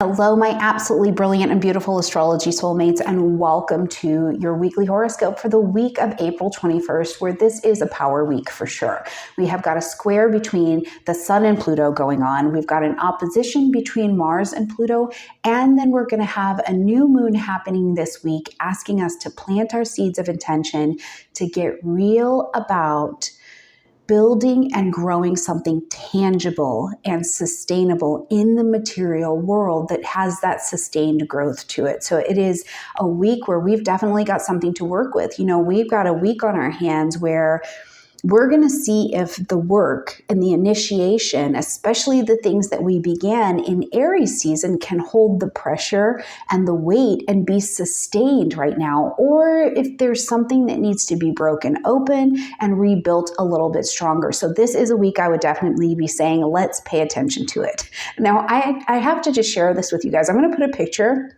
Hello, my absolutely brilliant and beautiful astrology soulmates, and welcome to your weekly horoscope for the week of April 21st, where this is a power week for sure. We have got a square between the Sun and Pluto going on. We've got an opposition between Mars and Pluto, and then we're going to have a new moon happening this week, asking us to plant our seeds of intention to get real about building and growing something tangible and sustainable in the material world that has that sustained growth to it. So it is a week where we've definitely got something to work with. You know, we've got a week on our hands where we're going to see if the work and the initiation, especially the things that we began in Aries season, can hold the pressure and the weight and be sustained right now, or if there's something that needs to be broken open and rebuilt a little bit stronger. So this is a week I would definitely be saying, let's pay attention to it. Now, I have to just share this with you guys. I'm going to put a picture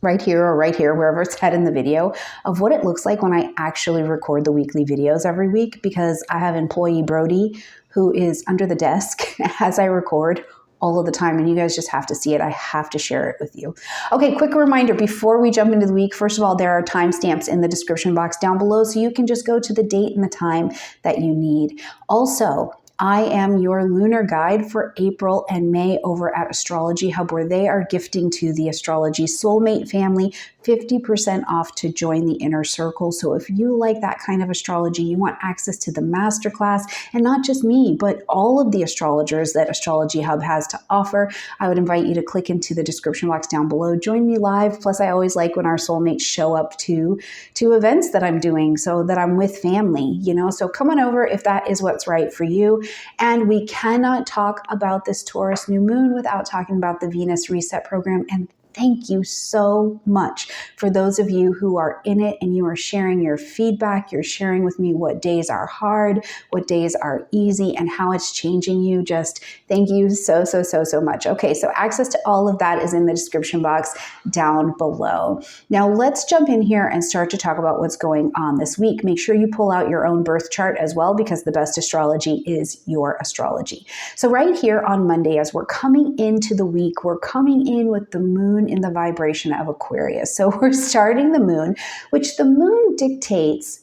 right here or right here, wherever it's at in the video, of what it looks like when I actually record the weekly videos every week, because I have employee Brody who is under the desk as I record all of the time, and you guys just have to see it. I have to share it with you. Okay, quick reminder before we jump into the week. First of all, there are timestamps in the description box down below, so you can just go to the date and the time that you need. Also, I am your lunar guide for April and May over at Astrology Hub, where they are gifting to the Astrology Soulmate family 50% off to join the inner circle. So if you like that kind of astrology, you want access to the masterclass, and not just me, but all of the astrologers that Astrology Hub has to offer, I would invite you to click into the description box down below. Join me live. Plus, I always like when our soulmates show up to events that I'm doing so that I'm with family, you know? So come on over if that is what's right for you. And we cannot talk about this Taurus new moon without talking about the Venus Reset program. And thank you so much for those of you who are in it and you are sharing your feedback. You're sharing with me what days are hard, what days are easy, and how it's changing you. Just thank you so much. Okay, so access to all of that is in the description box down below. Now let's jump in here and start to talk about what's going on this week. Make sure you pull out your own birth chart as well, because the best astrology is your astrology. So right here on Monday, as we're coming into the week, we're coming in with the moon in the vibration of Aquarius. So we're starting the moon, which the moon dictates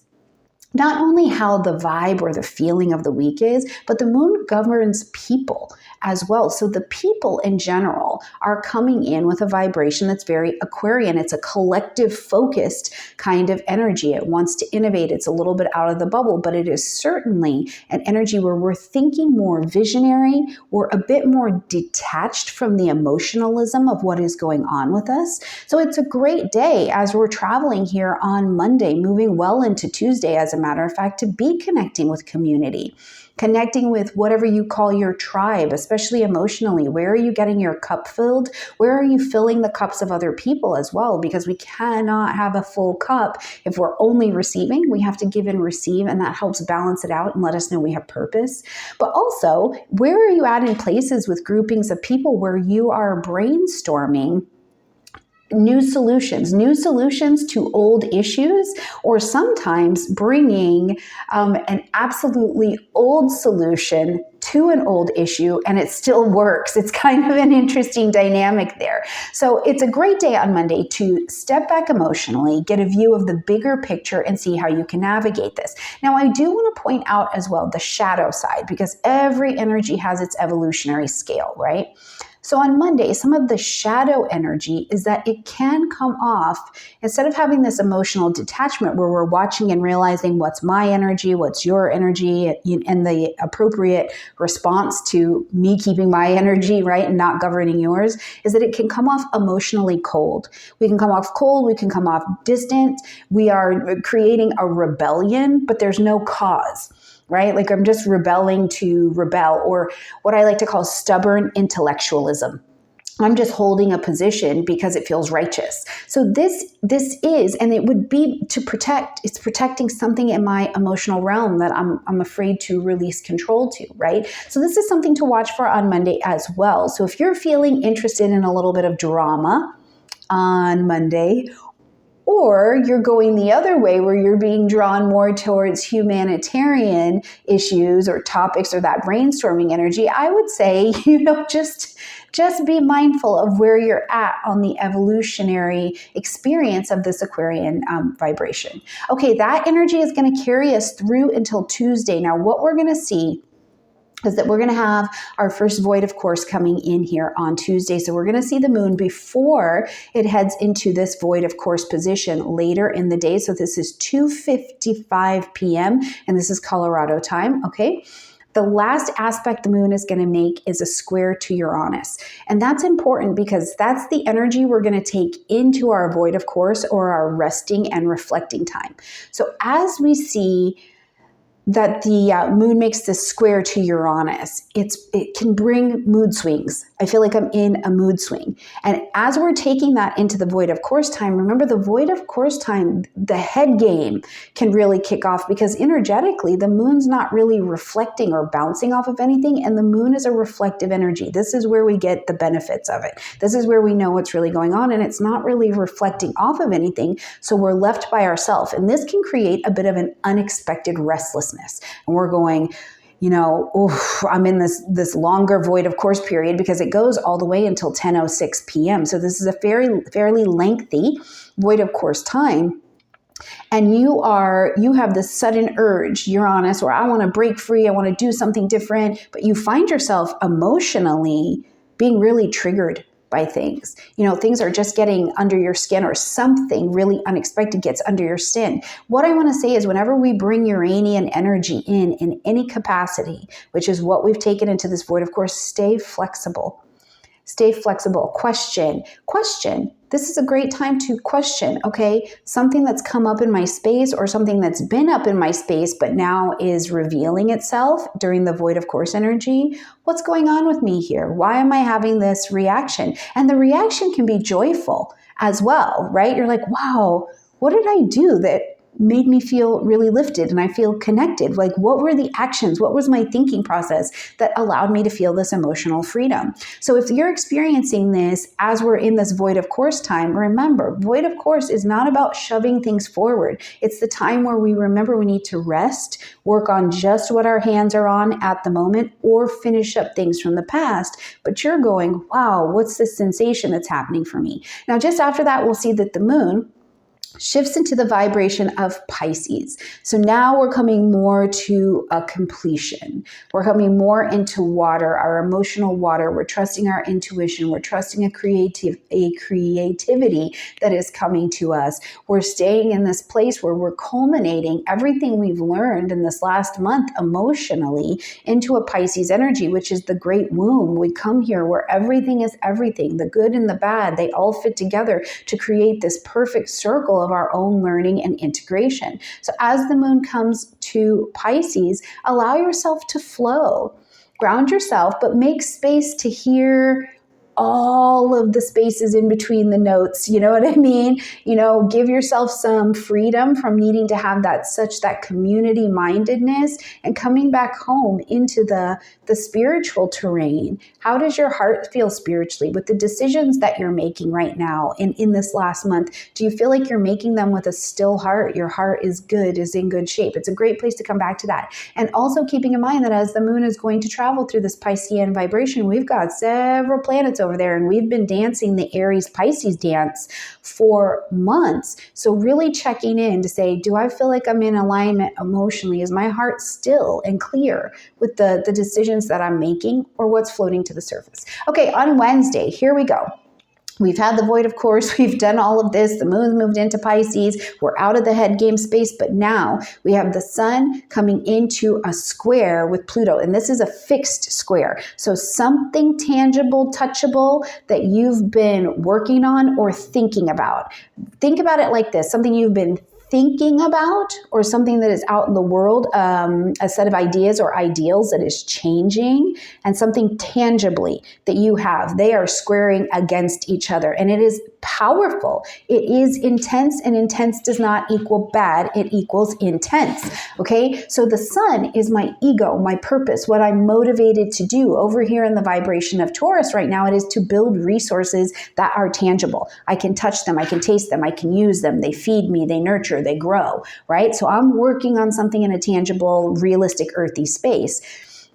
not only how the vibe or the feeling of the week is, but the moon governs people as well. So the people in general are coming in with a vibration that's very Aquarian. It's a collective focused kind of energy. It wants to innovate. It's a little bit out of the bubble, but it is certainly an energy where we're thinking more visionary. We're a bit more detached from the emotionalism of what is going on with us. So it's a great day as we're traveling here on Monday, moving well into Tuesday, as a matter of fact, to be connecting with community, connecting with whatever you call your tribe, especially emotionally. Where are you getting your cup filled? Where are you filling the cups of other people as well? Because we cannot have a full cup if we're only receiving. We have to give and receive, and that helps balance it out and let us know we have purpose. But also, where are you at in places with groupings of people where you are brainstorming new solutions to old issues, or sometimes bringing an absolutely old solution to an old issue and it still works. It's kind of an interesting dynamic there. So it's a great day on Monday to step back emotionally, get a view of the bigger picture, and see how you can navigate this. Now, I do want to point out as well the shadow side, because every energy has its evolutionary scale, right? So on Monday, some of the shadow energy is that it can come off, instead of having this emotional detachment where we're watching and realizing what's my energy, what's your energy, and the appropriate response to me keeping my energy, right, and not governing yours, is that it can come off emotionally cold. We can come off cold, we can come off distant, we are creating a rebellion, but there's no cause. Right? Like I'm just rebelling to rebel, or what I like to call stubborn intellectualism. I'm just holding a position because it feels righteous. So this is, and it would be to protect, it's protecting something in my emotional realm that I'm afraid to release control to, right? So this is something to watch for on Monday as well. So if you're feeling interested in a little bit of drama on Monday, or you're going the other way where you're being drawn more towards humanitarian issues or topics or that brainstorming energy, I would say, just be mindful of where you're at on the evolutionary experience of this Aquarian vibration. Okay, that energy is going to carry us through until Tuesday. Now, what we're going to see is that we're going to have our first void of course coming in here on Tuesday. So we're going to see the moon before it heads into this void of course position later in the day. So this is 2:55 p.m. and this is Colorado time, okay? The last aspect the moon is going to make is a square to Uranus. And that's important because that's the energy we're going to take into our void of course or our resting and reflecting time. So as we see that the moon makes this square to Uranus, it can bring mood swings. I feel like I'm in a mood swing. And as we're taking that into the void of course time, remember the void of course time, the head game can really kick off because energetically the moon's not really reflecting or bouncing off of anything, and the moon is a reflective energy. This is where we get the benefits of it. This is where we know what's really going on, and it's not really reflecting off of anything, so we're left by ourselves. And this can create a bit of an unexpected restlessness. And we're going, I'm in this longer void of course period because it goes all the way until 10:06 p.m. So this is a fairly lengthy void of course time. And you have this sudden urge, Uranus, where I want to break free, I want to do something different, but you find yourself emotionally being really triggered by things. Things are just getting under your skin, or something really unexpected gets under your skin. What I want to say is whenever we bring Uranian energy in any capacity, which is what we've taken into this void, of course, stay flexible. Stay flexible. Question. This is a great time to question, okay? Something that's come up in my space or something that's been up in my space but now is revealing itself during the void of course energy. What's going on with me here? Why am I having this reaction? And the reaction can be joyful as well, right? You're like, wow, what did I do that made me feel really lifted and I feel connected? Like, what were the actions? What was my thinking process that allowed me to feel this emotional freedom? So if you're experiencing this as we're in this void of course time, remember, void of course is not about shoving things forward. It's the time where we remember we need to rest, work on just what our hands are on at the moment, or finish up things from the past. But you're going, wow, what's this sensation that's happening for me? Now, just after that, we'll see that the moon shifts into the vibration of Pisces. So now we're coming more to a completion. We're coming more into water, our emotional water. We're trusting our intuition. We're trusting a creativity that is coming to us. We're staying in this place where we're culminating everything we've learned in this last month emotionally into a Pisces energy, which is the great womb. We come here where everything is everything, the good and the bad, they all fit together to create this perfect circle of our own learning and integration. So as the moon comes to Pisces, allow yourself to flow, ground yourself, but make space to hear all of the spaces in between the notes. You know what I mean? Give yourself some freedom from needing to have that community mindedness and coming back home into the spiritual terrain. How does your heart feel spiritually with the decisions that you're making right now in this last month? Do you feel like you're making them with a still heart? Your heart is in good shape. It's a great place to come back to that. And also keeping in mind that as the moon is going to travel through this Piscean vibration, we've got several planets over there, and we've been dancing the Aries Pisces dance for months. So really checking in to say, do I feel like I'm in alignment emotionally? Is my heart still and clear with the decisions that I'm making, or what's floating to the surface? Okay, on Wednesday, here we go. We've had the void of course, we've done all of this, the moon's moved into Pisces, we're out of the head game space, but now we have the sun coming into a square with Pluto, and this is a fixed square. So something tangible, touchable that you've been working on or thinking about. Think about it like this, something you've been thinking about, or something that is out in the world, a set of ideas or ideals that is changing, and something tangibly that you have. They are squaring against each other, and it is powerful. It is intense, and intense does not equal bad. It equals intense. Okay. So the sun is my ego, my purpose, what I'm motivated to do. Over here in the vibration of Taurus right now, it is to build resources that are tangible. I can touch them. I can taste them. I can use them. They feed me. They nurture. They grow. Right. So I'm working on something in a tangible, realistic, earthy space.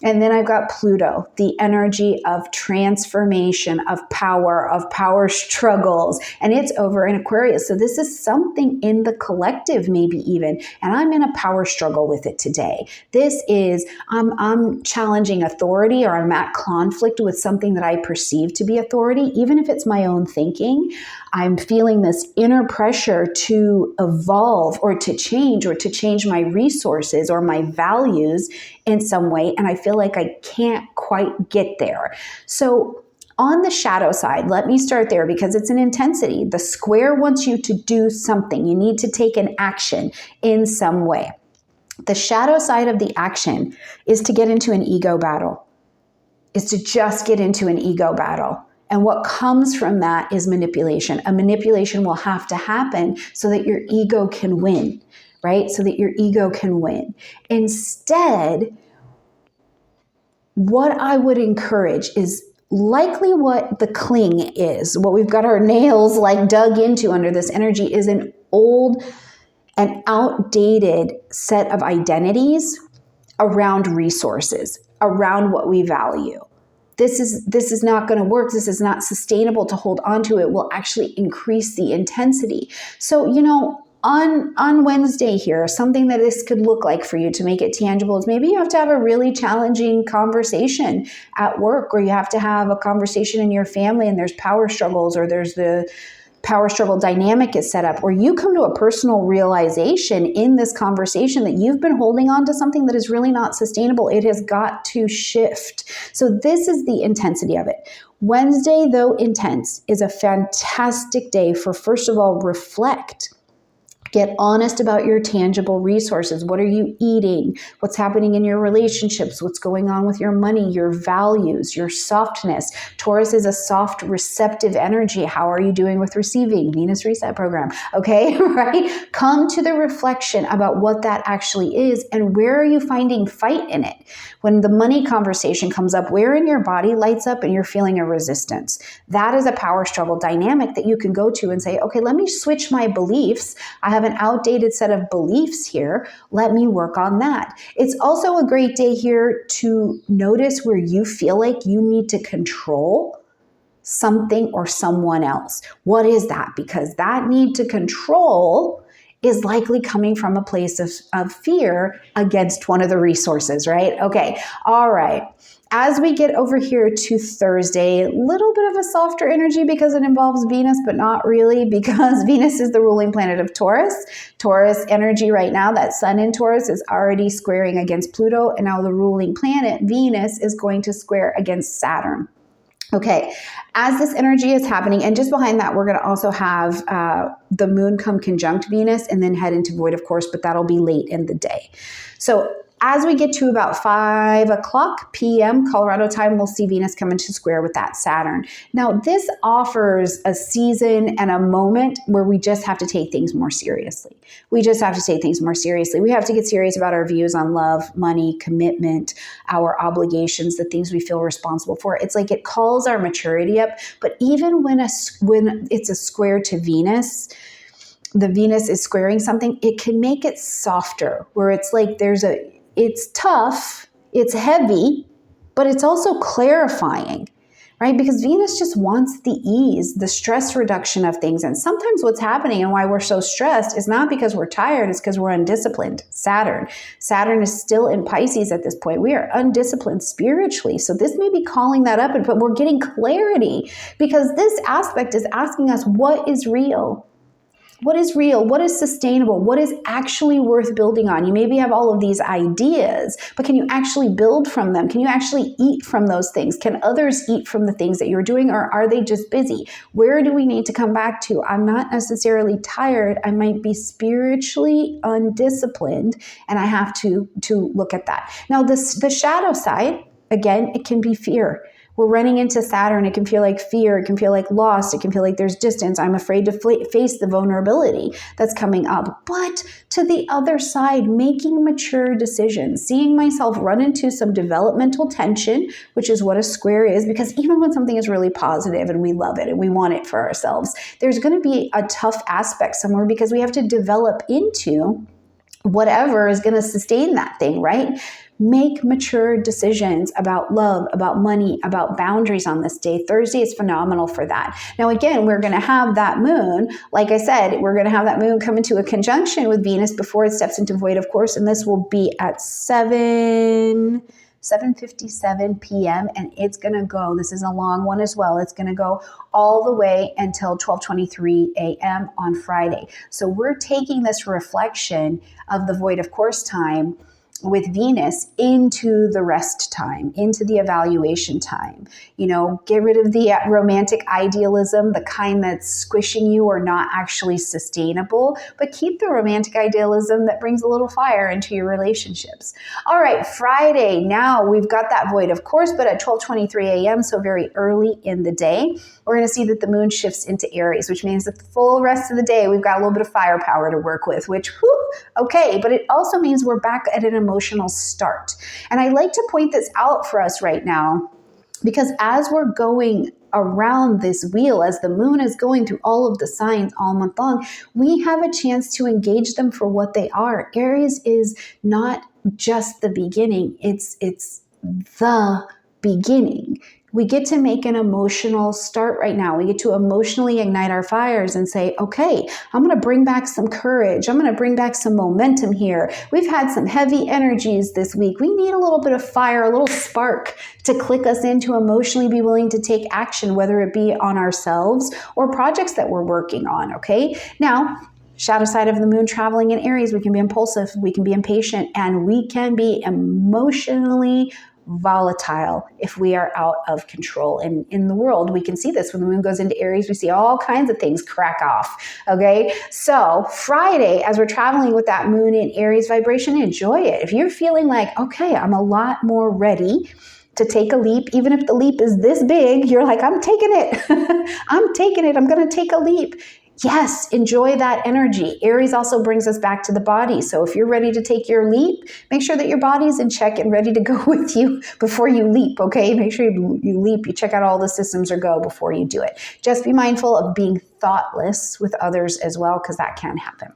And then I've got Pluto, the energy of transformation, of power struggles, and it's over in Aquarius. So this is something in the collective, maybe even, and I'm in a power struggle with it today. This is, I'm challenging authority, or I'm at conflict with something that I perceive to be authority, even if it's my own thinking. I'm feeling this inner pressure to evolve or to change my resources or my values in some way. And I feel like I can't quite get there. So on the shadow side, let me start there because it's an intensity. The square wants you to do something. You need to take an action in some way. The shadow side of the action is to get into an ego battle, is to just get into an ego battle. And what comes from that is manipulation. A manipulation will have to happen so that your ego can win, right? So that your ego can win. Instead, what I would encourage is likely what the cling is, what we've got our nails like dug into under this energy is an old and outdated set of identities around resources, around what we value. This is not going to work. This is not sustainable to hold on to. It will actually increase the intensity. So, on Wednesday here, something that this could look like for you to make it tangible is maybe you have to have a really challenging conversation at work, or you have to have a conversation in your family and there's power struggles, or there's the power struggle dynamic is set up, or you come to a personal realization in this conversation that you've been holding on to something that is really not sustainable. It has got to shift. So this is the intensity of it. Wednesday, though intense, is a fantastic day for, first of all, reflect. Get honest about your tangible resources. What are you eating? What's happening in your relationships? What's going on with your money, your values, your softness? Taurus is a soft, receptive energy. How are you doing with receiving? Venus reset program. Okay, right? Come to the reflection about what that actually is and where are you finding fight in it? When the money conversation comes up, where in your body lights up and you're feeling a resistance? That is a power struggle dynamic that you can go to and say, okay, let me switch my beliefs. I have an outdated set of beliefs here. Let me work on that. It's also a great day here to notice where you feel like you need to control something or someone else. What is that? Because that need to control is likely coming from a place of fear against one of the resources, right? Okay, all right. As we get over here to Thursday, a little bit of a softer energy because it involves Venus, but not really, because Venus is the ruling planet of Taurus. Taurus energy right now, that sun in Taurus is already squaring against Pluto, and now the ruling planet, Venus, is going to square against Saturn. Okay, as this energy is happening, and just behind that, we're going to also have the moon come conjunct Venus and then head into void, of course, but that'll be late in the day. So as we get to about 5 o'clock p.m. Colorado time, we'll see Venus come into square with that Saturn. Now, this offers a season and a moment where we just have to take things more seriously. We just have to take things more seriously. We have to get serious about our views on love, money, commitment, our obligations, the things we feel responsible for. It's like it calls our maturity up. But even when it's a square to Venus, the Venus is squaring something, it can make it softer, where it's like it's tough, it's heavy, but it's also clarifying, right? Because Venus just wants the ease, the stress reduction of things. And sometimes what's happening and why we're so stressed is not because we're tired, it's because we're undisciplined. Saturn is still in Pisces at this point. We are undisciplined spiritually. So this may be calling that up, but we're getting clarity because this aspect is asking us what is real. What is real? What is sustainable? What is actually worth building on? You maybe have all of these ideas, but can you actually build from them? Can you actually eat from those things? Can others eat from the things that you're doing, or are they just busy? Where do we need to come back to? I'm not necessarily tired. I might be spiritually undisciplined, and I have to look at that. Now, the shadow side, again, it can be fear. We're running into Saturn. It can feel like fear. It can feel like loss. It can feel like there's distance. I'm afraid to face the vulnerability that's coming up. But to the other side, making mature decisions, seeing myself run into some developmental tension, which is what a square is, because even when something is really positive and we love it and we want it for ourselves, there's going to be a tough aspect somewhere because we have to develop into whatever is going to sustain that thing, right? Make mature decisions about love, about money, about boundaries on this day. Thursday is phenomenal for that. Now, again, we're going to have that moon. Like I said, we're going to have that moon come into a conjunction with Venus before it steps into void, of course, and this will be at 7:57 p.m. and it's going to go, this is a long one as well, it's going to go all the way until 12:23 a.m. on Friday. So we're taking this reflection of the void of course time with Venus into the rest time, into the evaluation time. You know, get rid of the romantic idealism, the kind that's squishing you or not actually sustainable, but keep the romantic idealism that brings a little fire into your relationships. All right, Friday, now we've got that void, of course, but at 12:23 a.m., so very early in the day, we're going to see that the moon shifts into Aries, which means that the full rest of the day, we've got a little bit of firepower to work with, which, whew, okay, but it also means we're back at an emotional start. And I like to point this out for us right now, because as we're going around this wheel, as the moon is going through all of the signs all month long, we have a chance to engage them for what they are. Aries is not just the beginning, it's the beginning. We get to make an emotional start right now. We get to emotionally ignite our fires and say, okay, I'm going to bring back some courage. I'm going to bring back some momentum here. We've had some heavy energies this week. We need a little bit of fire, a little spark to click us in to emotionally be willing to take action, whether it be on ourselves or projects that we're working on, okay? Now, shadow side of the moon traveling in Aries, we can be impulsive, we can be impatient, and we can be emotionally volatile if we are out of control. And in the world, we can see this when the moon goes into Aries, we see all kinds of things crack off. Okay. So Friday, as we're traveling with that moon in Aries vibration, enjoy it. If you're feeling like, okay, I'm a lot more ready to take a leap, even if the leap is this big, you're like, I'm taking it. I'm taking it. I'm going to take a leap. Yes, enjoy that energy. Aries also brings us back to the body. So if you're ready to take your leap, make sure that your body's in check and ready to go with you before you leap, okay? Make sure you leap, you check out all the systems are go before you do it. Just be mindful of being thoughtless with others as well, because that can happen.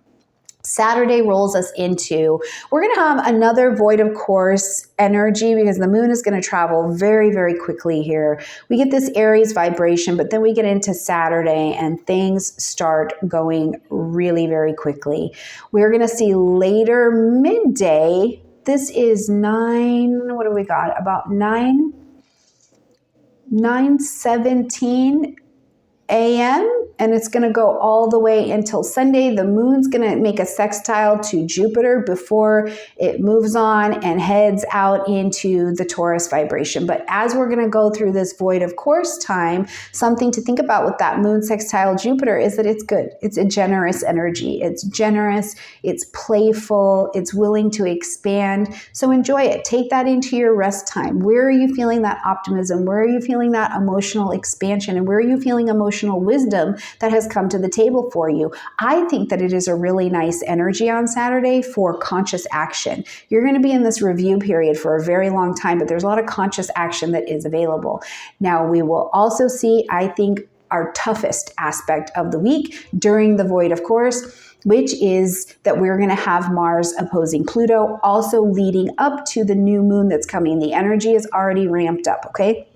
Saturday rolls us into, we're going to have another void of course energy because the moon is going to travel very, very quickly here. We get this Aries vibration, but then we get into Saturday and things start going really, very quickly. We're going to see later midday. This is 9, what do we got? About 9:17 a.m. and it's going to go all the way until Sunday. The moon's going to make a sextile to Jupiter before it moves on and heads out into the Taurus vibration. But as we're going to go through this void of course time, something to think about with that moon sextile Jupiter is that it's good. It's a generous energy. It's generous. It's playful. It's willing to expand. So enjoy it. Take that into your rest time. Where are you feeling that optimism? Where are you feeling that emotional expansion? And where are you feeling emotional wisdom that has come to the table for you? I think that it is a really nice energy on Saturday for conscious action. You're going to be in this review period for a very long time, but there's a lot of conscious action that is available. Now, we will also see, I think, our toughest aspect of the week during the void, of course, which is that we're going to have Mars opposing Pluto, also leading up to the new moon that's coming. The energy is already ramped up, okay?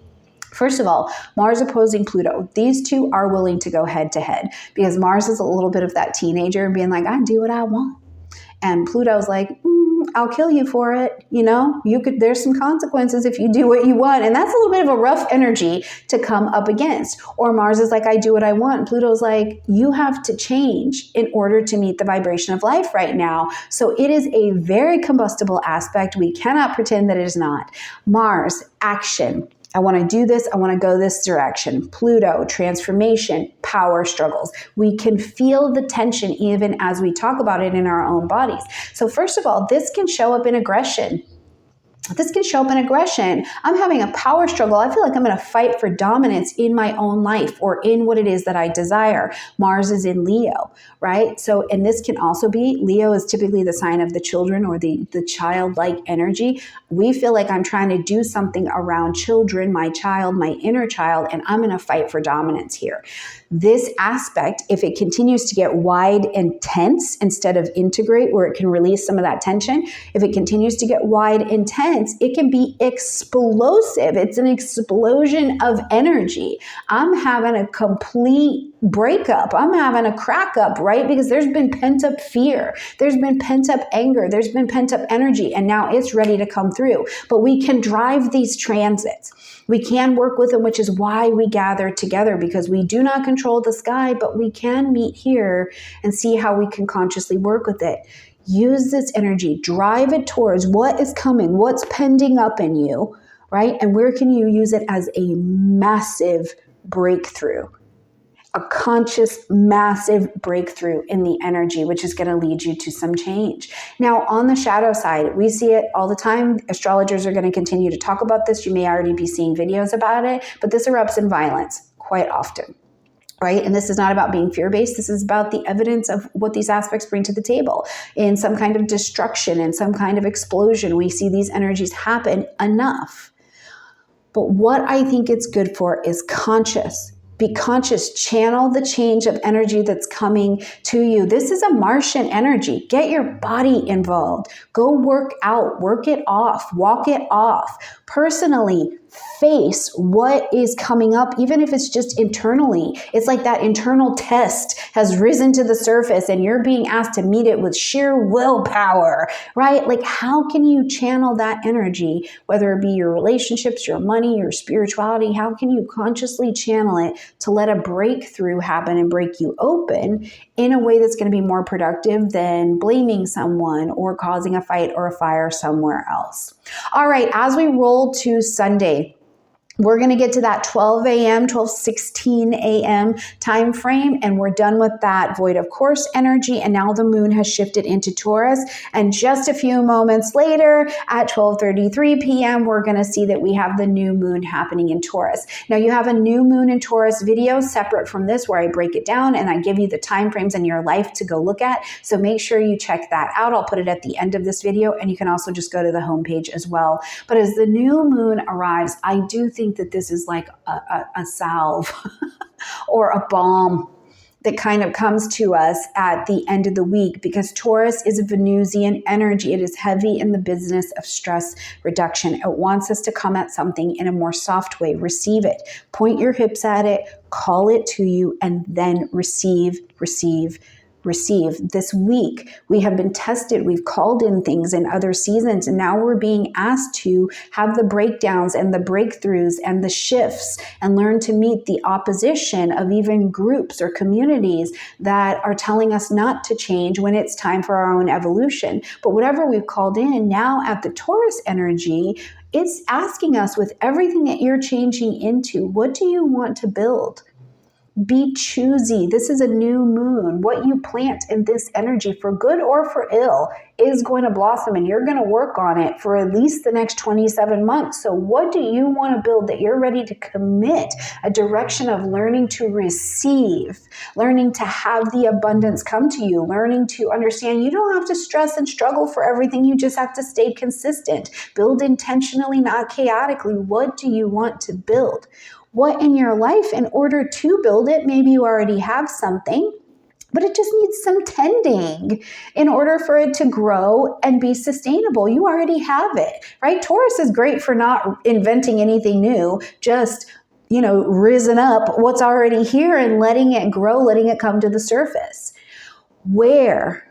First of all, Mars opposing Pluto. These two are willing to go head to head because Mars is a little bit of that teenager being like, I do what I want. And Pluto's like, I'll kill you for it. You know, there's some consequences if you do what you want. And that's a little bit of a rough energy to come up against. Or Mars is like, I do what I want. And Pluto's like, you have to change in order to meet the vibration of life right now. So it is a very combustible aspect. We cannot pretend that it is not. Mars, action. I want to do this. I want to go this direction. Pluto, transformation, power struggles. We can feel the tension even as we talk about it in our own bodies. So first of all, this can show up in aggression. This can show up in aggression. I'm having a power struggle. I feel like I'm in a fight for dominance in my own life or in what it is that I desire. Mars is in Leo, right? So, and this can also be, Leo is typically the sign of the children or the childlike energy. We feel like I'm trying to do something around children, my child, my inner child, and I'm in a fight for dominance here. This aspect, if it continues to get wide and tense instead of integrate, where it can release some of that tension, if it continues to get wide and tense, it can be explosive. It's an explosion of energy. I'm having a complete breakup. I'm having a crack up, right? Because there's been pent up fear. There's been pent up anger. There's been pent up energy, and now it's ready to come through. But we can drive these transits. We can work with them, which is why we gather together, because we do not control the sky, but we can meet here and see how we can consciously work with it. Use this energy, drive it towards what is coming, what's pending up in you, right? And where can you use it as a massive breakthrough? A conscious, massive breakthrough in the energy, which is going to lead you to some change. Now, on the shadow side, we see it all the time. Astrologers are going to continue to talk about this. You may already be seeing videos about it, but this erupts in violence quite often. Right? And this is not about being fear-based. This is about the evidence of what these aspects bring to the table. In some kind of destruction, in some kind of explosion, we see these energies happen enough. But what I think it's good for is conscious. Be conscious, channel the change of energy that's coming to you. This is a Martian energy. Get your body involved. Go work out, work it off, walk it off. Personally, face what is coming up, even if it's just internally. It's like that internal test has risen to the surface and you're being asked to meet it with sheer willpower, right? Like, how can you channel that energy, whether it be your relationships, your money, your spirituality? How can you consciously channel it to let a breakthrough happen and break you open in a way that's going to be more productive than blaming someone or causing a fight or a fire somewhere else? All right, as we roll to Sunday, we're going to get to that 12 a.m., 12:16 a.m. time frame, and we're done with that void of course energy, and now the moon has shifted into Taurus. And just a few moments later, at 12:33 p.m., we're going to see that we have the new moon happening in Taurus. Now, you have a new moon in Taurus video separate from this where I break it down and I give you the time frames in your life to go look at. So make sure you check that out. I'll put it at the end of this video, and you can also just go to the homepage as well. But as the new moon arrives, I do think that this is like a salve or a balm that kind of comes to us at the end of the week, because Taurus is a Venusian energy. It is heavy in the business of stress reduction. It wants us to come at something in a more soft way. Receive it. Point your hips at it, call it to you, and then receive. This week, we have been tested. We've called in things in other seasons, and now we're being asked to have the breakdowns and the breakthroughs and the shifts and learn to meet the opposition of even groups or communities that are telling us not to change when it's time for our own evolution. But whatever we've called in, now at the Taurus energy, it's asking us, with everything that you're changing into, what do you want to build? Be choosy. This is a new moon. What you plant in this energy, for good or for ill, is going to blossom, and you're going to work on it for at least the next 27 months. So what do you want to build that you're ready to commit a direction of learning to receive, learning to have the abundance come to you, learning to understand you don't have to stress and struggle for everything. You just have to stay consistent. Build intentionally, not chaotically. What do you want to build? What in your life, in order to build it, maybe you already have something, but it just needs some tending in order for it to grow and be sustainable. You already have it, right? Taurus is great for not inventing anything new, just, risen up what's already here and letting it grow, letting it come to the surface. Where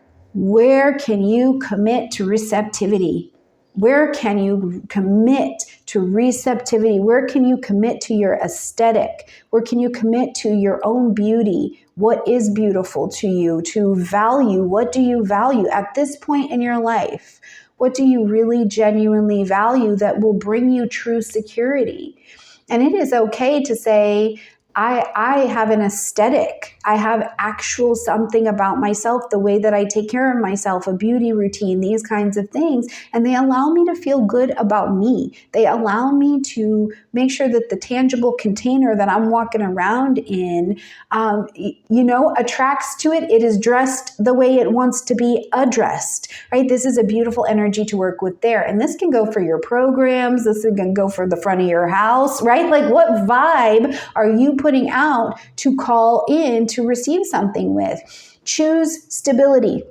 can you commit to receptivity? Where can you commit to receptivity? Where can you commit to your aesthetic? Where can you commit to your own beauty? What is beautiful to you? To value, what do you value at this point in your life? What do you really genuinely value that will bring you true security? And it is okay to say, I have an aesthetic. I have actual something about myself, the way that I take care of myself, a beauty routine, these kinds of things. And they allow me to feel good about me. They allow me to make sure that the tangible container that I'm walking around in, attracts to it. It is dressed the way it wants to be addressed, right? This is a beautiful energy to work with there. And this can go for your programs. This can go for the front of your house, right? Like, what vibe are you putting out to call in to receive something with? Choose stability.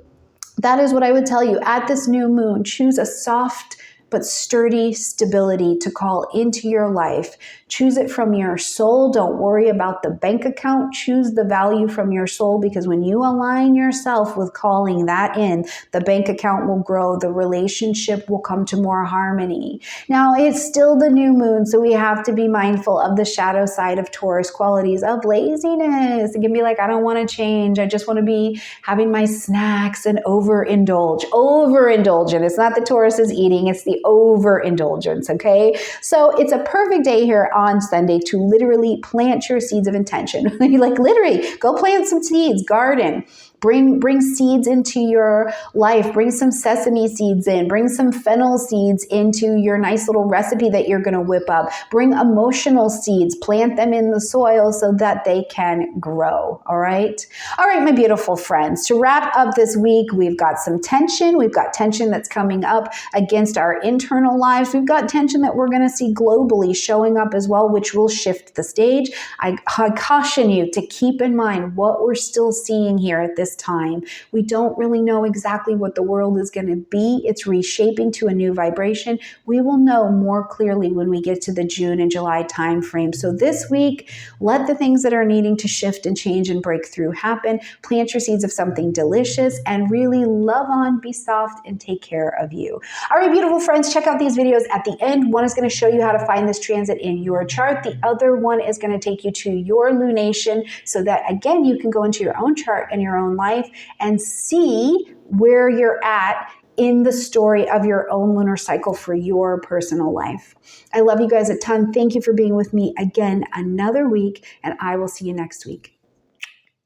That is what I would tell you at this new moon. Choose a soft but sturdy stability to call into your life. Choose it from your soul. Don't worry about the bank account. Choose the value from your soul, because when you align yourself with calling that in, the bank account will grow. The relationship will come to more harmony. Now, it's still the new moon, so we have to be mindful of the shadow side of Taurus qualities of laziness. It can be like, I don't want to change. I just want to be having my snacks and overindulge. Overindulgent. It's not the Taurus is eating, it's the overindulgence, okay? So it's a perfect day here on Sunday to literally plant your seeds of intention. Like, literally, go plant some seeds, garden. Bring seeds into your life. Bring some sesame seeds in. Bring some fennel seeds into your nice little recipe that you're going to whip up. Bring emotional seeds. Plant them in the soil so that they can grow. All right? All right, my beautiful friends. To wrap up this week, we've got some tension. We've got tension that's coming up against our internal lives. We've got tension that we're going to see globally showing up as well, which will shift the stage. I caution you to keep in mind what we're still seeing here at this time. We don't really know exactly what the world is going to be. It's reshaping to a new vibration. We will know more clearly when we get to the June and July timeframe. So this week, let the things that are needing to shift and change and break through happen. Plant your seeds of something delicious and really love on, be soft, and take care of you. All right, beautiful friends, check out these videos at the end. One is going to show you how to find this transit in your chart. The other one is going to take you to your lunation so that, again, you can go into your own chart and your own life and see where you're at in the story of your own lunar cycle for your personal life. I love you guys a ton. Thank you for being with me again another week, and I will see you next week.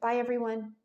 Bye, everyone.